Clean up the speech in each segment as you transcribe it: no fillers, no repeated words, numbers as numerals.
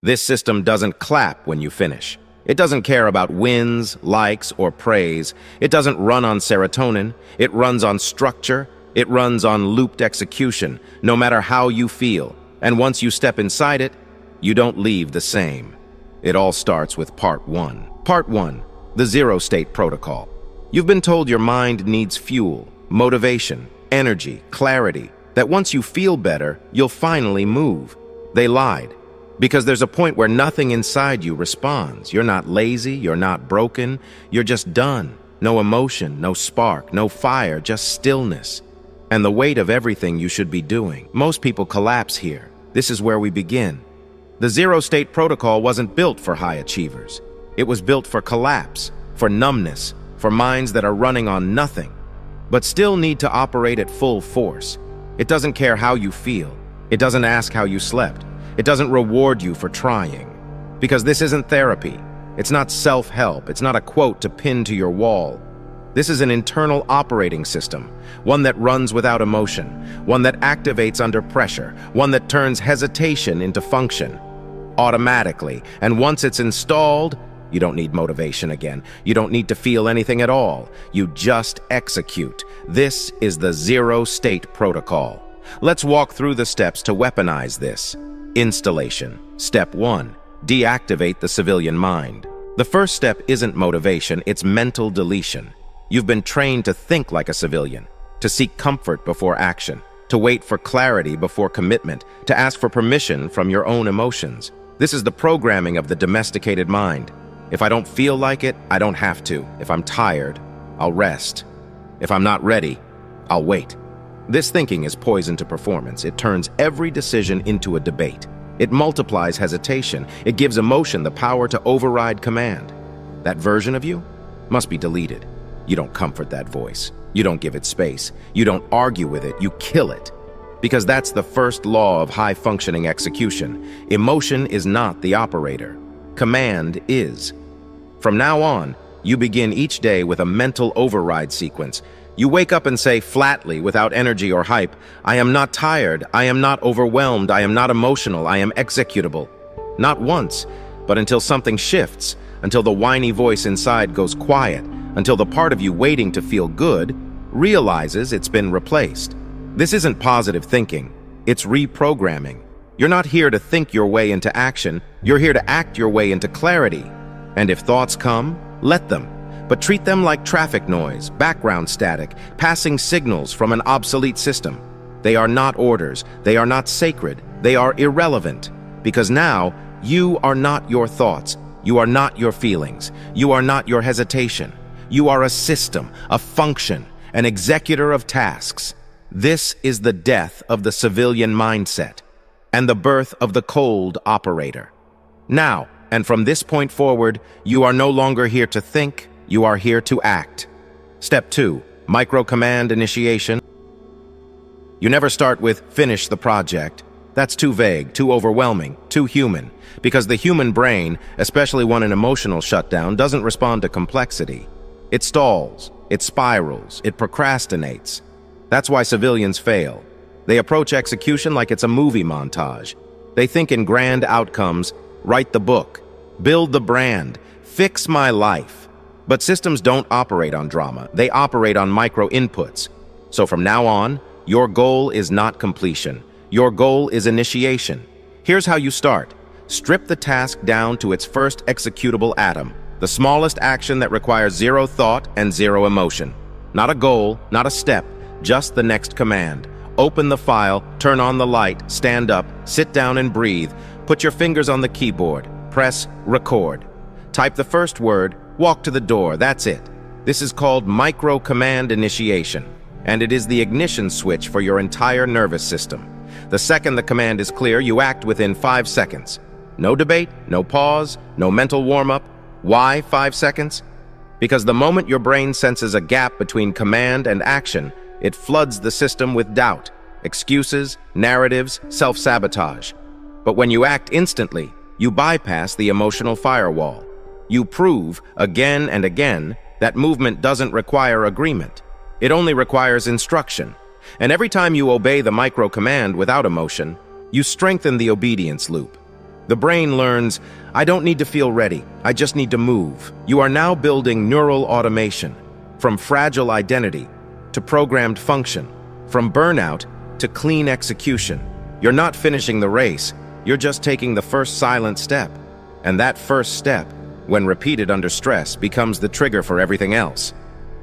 This system doesn't clap when you finish. It doesn't care about wins, likes, or praise. It doesn't run on serotonin. It runs on structure. It runs on looped execution, no matter how you feel. And once you step inside it, you don't leave the same. It all starts with Part 1. Part 1, the zero-state protocol. You've been told your mind needs fuel, motivation, energy, clarity, that once you feel better, you'll finally move. They lied. Because there's a point where nothing inside you responds. You're not lazy, you're not broken, you're just done. No emotion, no spark, no fire, just stillness. And the weight of everything you should be doing. Most people collapse here. This is where we begin. The zero-state protocol wasn't built for high achievers. It was built for collapse, for numbness, for minds that are running on nothing, but still need to operate at full force. It doesn't care how you feel. It doesn't ask how you slept. It doesn't reward you for trying. Because this isn't therapy. It's not self-help. It's not a quote to pin to your wall. This is an internal operating system, one that runs without emotion, one that activates under pressure, one that turns hesitation into function, automatically. And once it's installed, you don't need motivation again. You don't need to feel anything at all. You just execute. This is the zero-state protocol. Let's walk through the steps to weaponize this. Installation. Step 1. Deactivate the civilian mind. The first step isn't motivation, it's mental deletion. You've been trained to think like a civilian, to seek comfort before action, to wait for clarity before commitment, to ask for permission from your own emotions. This is the programming of the domesticated mind. If I don't feel like it, I don't have to. If I'm tired, I'll rest. If I'm not ready, I'll wait. This thinking is poison to performance. It turns every decision into a debate. It multiplies hesitation. It gives emotion the power to override command. That version of you must be deleted. You don't comfort that voice. You don't give it space. You don't argue with it. You kill it. Because that's the first law of high-functioning execution. Emotion is not the operator. Command is. From now on, you begin each day with a mental override sequence. You wake up and say flatly, without energy or hype, I am not tired, I am not overwhelmed, I am not emotional, I am executable. Not once, but until something shifts, until the whiny voice inside goes quiet, until the part of you waiting to feel good realizes it's been replaced. This isn't positive thinking, it's reprogramming. You're not here to think your way into action, you're here to act your way into clarity. And if thoughts come, let them. But treat them like traffic noise, background static, passing signals from an obsolete system. They are not orders, they are not sacred, they are irrelevant. Because now, you are not your thoughts, you are not your feelings, you are not your hesitation. You are a system, a function, an executor of tasks. This is the death of the civilian mindset and the birth of the cold operator. Now, and from this point forward, you are no longer here to think, you are here to act. Step 2, micro-command initiation. You never start with finish the project. That's too vague, too overwhelming, too human. Because the human brain, especially one in emotional shutdown, doesn't respond to complexity. It stalls, it spirals, it procrastinates. That's why civilians fail. They approach execution like it's a movie montage. They think in grand outcomes, write the book, build the brand, fix my life. But systems don't operate on drama, they operate on micro-inputs. So from now on, your goal is not completion. Your goal is initiation. Here's how you start. Strip the task down to its first executable atom, the smallest action that requires zero thought and zero emotion. Not a goal, not a step, just the next command. Open the file, turn on the light, stand up, sit down and breathe. Put your fingers on the keyboard, press record. Type the first word, walk to the door, that's it. This is called micro-command initiation, and it is the ignition switch for your entire nervous system. The second the command is clear, you act within 5 seconds. No debate, no pause, no mental warm-up. Why 5 seconds? Because the moment your brain senses a gap between command and action, it floods the system with doubt, excuses, narratives, self-sabotage. But when you act instantly, you bypass the emotional firewall. You prove, again and again, that movement doesn't require agreement. It only requires instruction. And every time you obey the micro-command without emotion, you strengthen the obedience loop. The brain learns, I don't need to feel ready, I just need to move. You are now building neural automation, from fragile identity to programmed function, from burnout to clean execution. You're not finishing the race, you're just taking the first silent step. And that first step, when repeated under stress, becomes the trigger for everything else.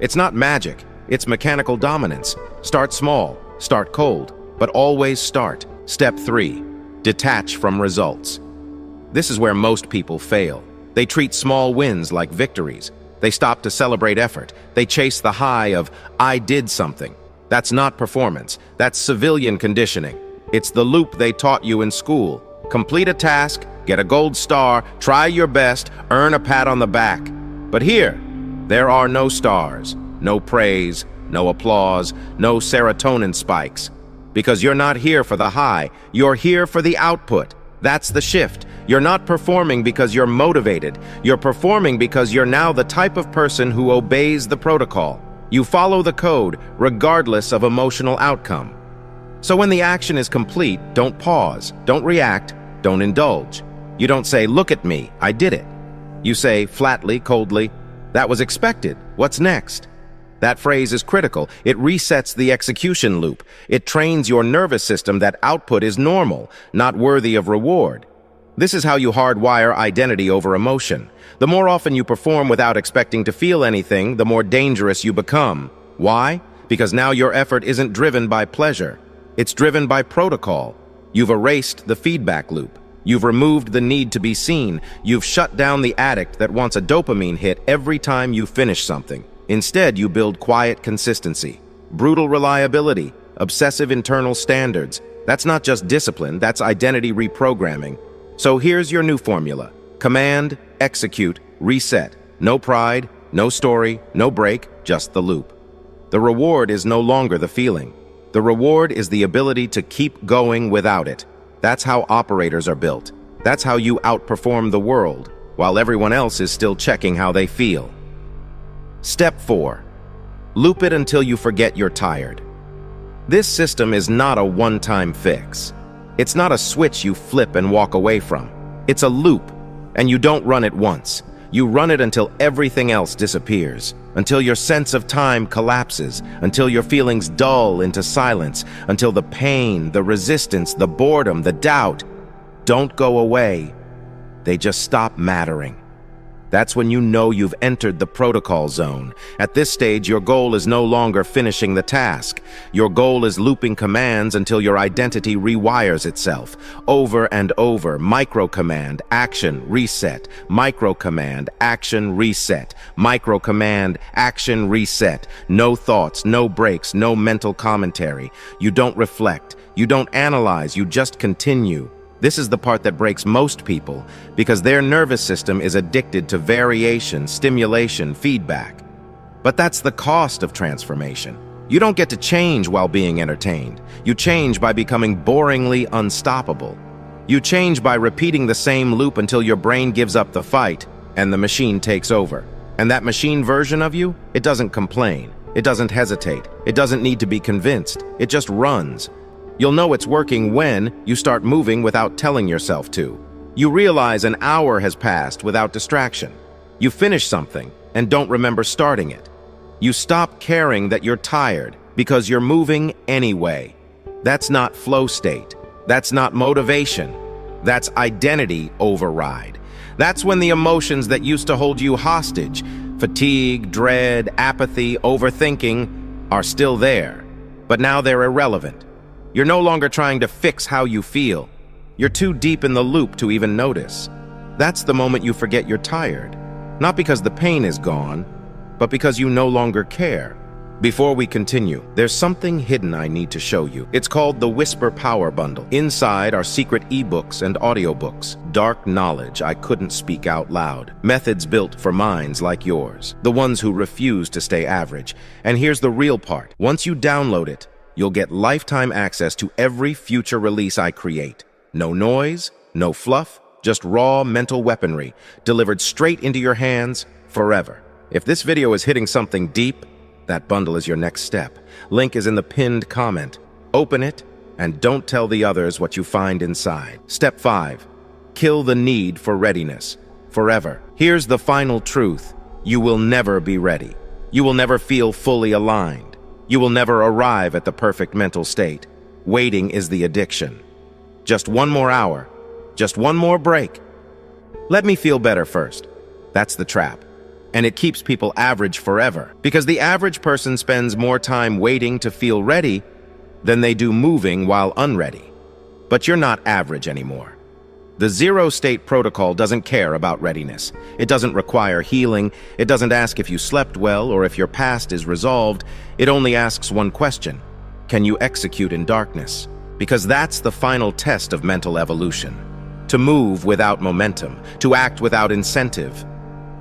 It's not magic, it's mechanical dominance. Start small, start cold, but always start. Step 3. Detach from results. This is where most people fail. They treat small wins like victories. They stop to celebrate effort. They chase the high of, I did something. That's not performance. That's civilian conditioning. It's the loop they taught you in school. Complete a task, get a gold star, try your best, earn a pat on the back. But here, there are no stars, no praise, no applause, no serotonin spikes. Because you're not here for the high, you're here for the output. That's the shift. You're not performing because you're motivated. You're performing because you're now the type of person who obeys the protocol. You follow the code, regardless of emotional outcome. So when the action is complete, don't pause, don't react, don't indulge. You don't say, look at me, I did it. You say, flatly, coldly, that was expected, what's next? That phrase is critical. It resets the execution loop. It trains your nervous system that output is normal, not worthy of reward. This is how you hardwire identity over emotion. The more often you perform without expecting to feel anything, the more dangerous you become. Why? Because now your effort isn't driven by pleasure. It's driven by protocol. You've erased the feedback loop. You've removed the need to be seen. You've shut down the addict that wants a dopamine hit every time you finish something. Instead, you build quiet consistency, brutal reliability, obsessive internal standards. That's not just discipline, that's identity reprogramming. So here's your new formula. Command, execute, reset. No pride, no story, no break, just the loop. The reward is no longer the feeling. The reward is the ability to keep going without it. That's how operators are built. That's how you outperform the world, while everyone else is still checking how they feel. Step 4. Loop it until you forget you're tired. This system is not a one-time fix. It's not a switch you flip and walk away from. It's a loop, and you don't run it once. You run it until everything else disappears, until your sense of time collapses, until your feelings dull into silence, until the pain, the resistance, the boredom, the doubt don't go away. They just stop mattering. That's when you know you've entered the protocol zone. At this stage, your goal is no longer finishing the task. Your goal is looping commands until your identity rewires itself. Over and over, micro-command, action, reset, micro-command, action, reset, micro-command, action, reset. No thoughts, no breaks, no mental commentary. You don't reflect, you don't analyze, you just continue. This is the part that breaks most people because their nervous system is addicted to variation, stimulation, feedback. But that's the cost of transformation. You don't get to change while being entertained. You change by becoming boringly unstoppable. You change by repeating the same loop until your brain gives up the fight and the machine takes over. And that machine version of you, it doesn't complain. It doesn't hesitate. It doesn't need to be convinced. It just runs. You'll know it's working when you start moving without telling yourself to. You realize an hour has passed without distraction. You finish something and don't remember starting it. You stop caring that you're tired because you're moving anyway. That's not flow state. That's not motivation. That's identity override. That's when the emotions that used to hold you hostage, fatigue, dread, apathy, overthinking, are still there. But now they're irrelevant. You're no longer trying to fix how you feel. You're too deep in the loop to even notice. That's the moment you forget you're tired. Not because the pain is gone, but because you no longer care. Before we continue, there's something hidden I need to show you. It's called the Whisper Power Bundle. Inside are secret ebooks and audiobooks, dark knowledge I couldn't speak out loud, methods built for minds like yours, the ones who refuse to stay average. And here's the real part. Once you download it, you'll get lifetime access to every future release I create. No noise, no fluff, just raw mental weaponry, delivered straight into your hands forever. If this video is hitting something deep, that bundle is your next step. Link is in the pinned comment. Open it, and don't tell the others what you find inside. Step 5. Kill the need for readiness. Forever. Here's the final truth. You will never be ready. You will never feel fully aligned. You will never arrive at the perfect mental state. Waiting is the addiction. Just one more hour. Just one more break. Let me feel better first. That's the trap. And it keeps people average forever. Because the average person spends more time waiting to feel ready than they do moving while unready. But you're not average anymore. The zero-state protocol doesn't care about readiness. It doesn't require healing. It doesn't ask if you slept well or if your past is resolved. It only asks one question. Can you execute in darkness? Because that's the final test of mental evolution. To move without momentum, to act without incentive,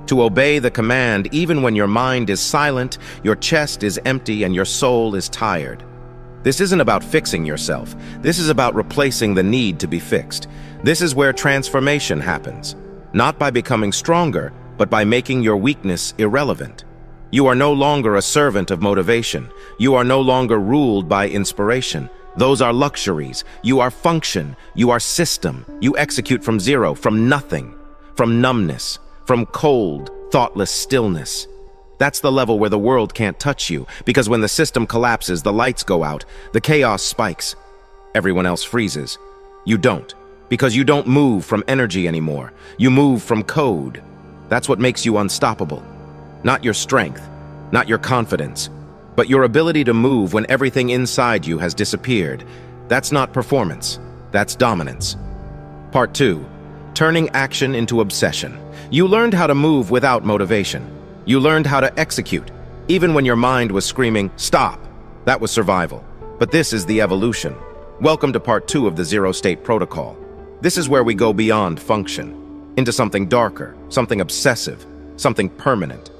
to obey the command even when your mind is silent, your chest is empty, and your soul is tired. This isn't about fixing yourself. This is about replacing the need to be fixed. This is where transformation happens. Not by becoming stronger, but by making your weakness irrelevant. You are no longer a servant of motivation. You are no longer ruled by inspiration. Those are luxuries. You are function. You are system. You execute from zero, from nothing, from numbness, from cold, thoughtless stillness. That's the level where the world can't touch you, because when the system collapses, the lights go out, the chaos spikes. Everyone else freezes. You don't, because you don't move from energy anymore. You move from code. That's what makes you unstoppable. Not your strength, not your confidence, but your ability to move when everything inside you has disappeared. That's not performance. That's dominance. Part 2. Turning action into obsession. You learned how to move without motivation. You learned how to execute, even when your mind was screaming, "Stop!" That was survival. But this is the evolution. Welcome to part 2 of the zero-state protocol. This is where we go beyond function, into something darker, something obsessive, something permanent.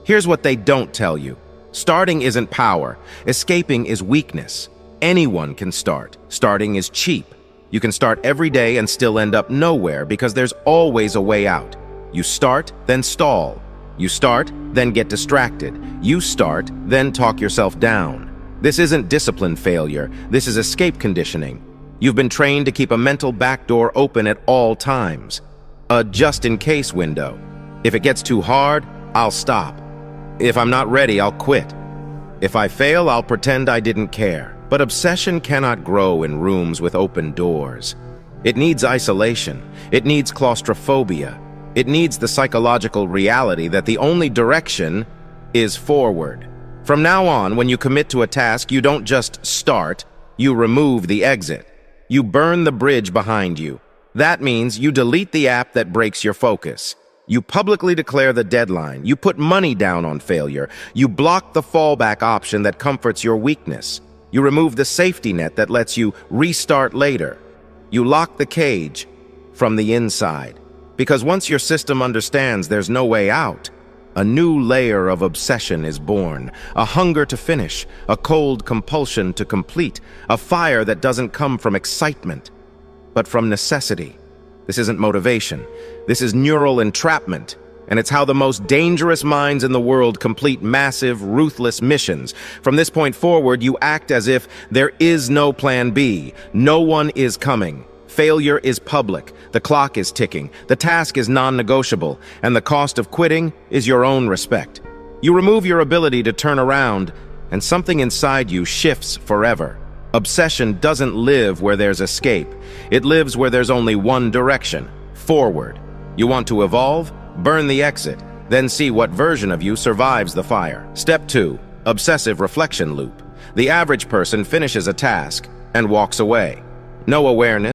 Here's what they don't tell you. Starting isn't power. Escaping is weakness. Anyone can start. Starting is cheap. You can start every day and still end up nowhere because there's always a way out. You start, then stall. You start, then get distracted. You start, then talk yourself down. This isn't discipline failure. This is escape conditioning. You've been trained to keep a mental backdoor open at all times. A just-in-case window. If it gets too hard, I'll stop. If I'm not ready, I'll quit. If I fail, I'll pretend I didn't care. But obsession cannot grow in rooms with open doors. It needs isolation. It needs claustrophobia. It needs the psychological reality that the only direction is forward. From now on, when you commit to a task, you don't just start, you remove the exit. You burn the bridge behind you. That means you delete the app that breaks your focus. You publicly declare the deadline. You put money down on failure. You block the fallback option that comforts your weakness. You remove the safety net that lets you restart later. You lock the cage from the inside. Because once your system understands there's no way out, a new layer of obsession is born, a hunger to finish, a cold compulsion to complete, a fire that doesn't come from excitement, but from necessity. This isn't motivation. This is neural entrapment, and it's how the most dangerous minds in the world complete massive, ruthless missions. From this point forward, you act as if there is no plan B. No one is coming. Failure is public, the clock is ticking, the task is non-negotiable, and the cost of quitting is your own respect. You remove your ability to turn around, and something inside you shifts forever. Obsession doesn't live where there's escape. It lives where there's only one direction, forward. You want to evolve? Burn the exit, then see what version of you survives the fire. Step 2. Obsessive reflection loop. The average person finishes a task and walks away. No awareness.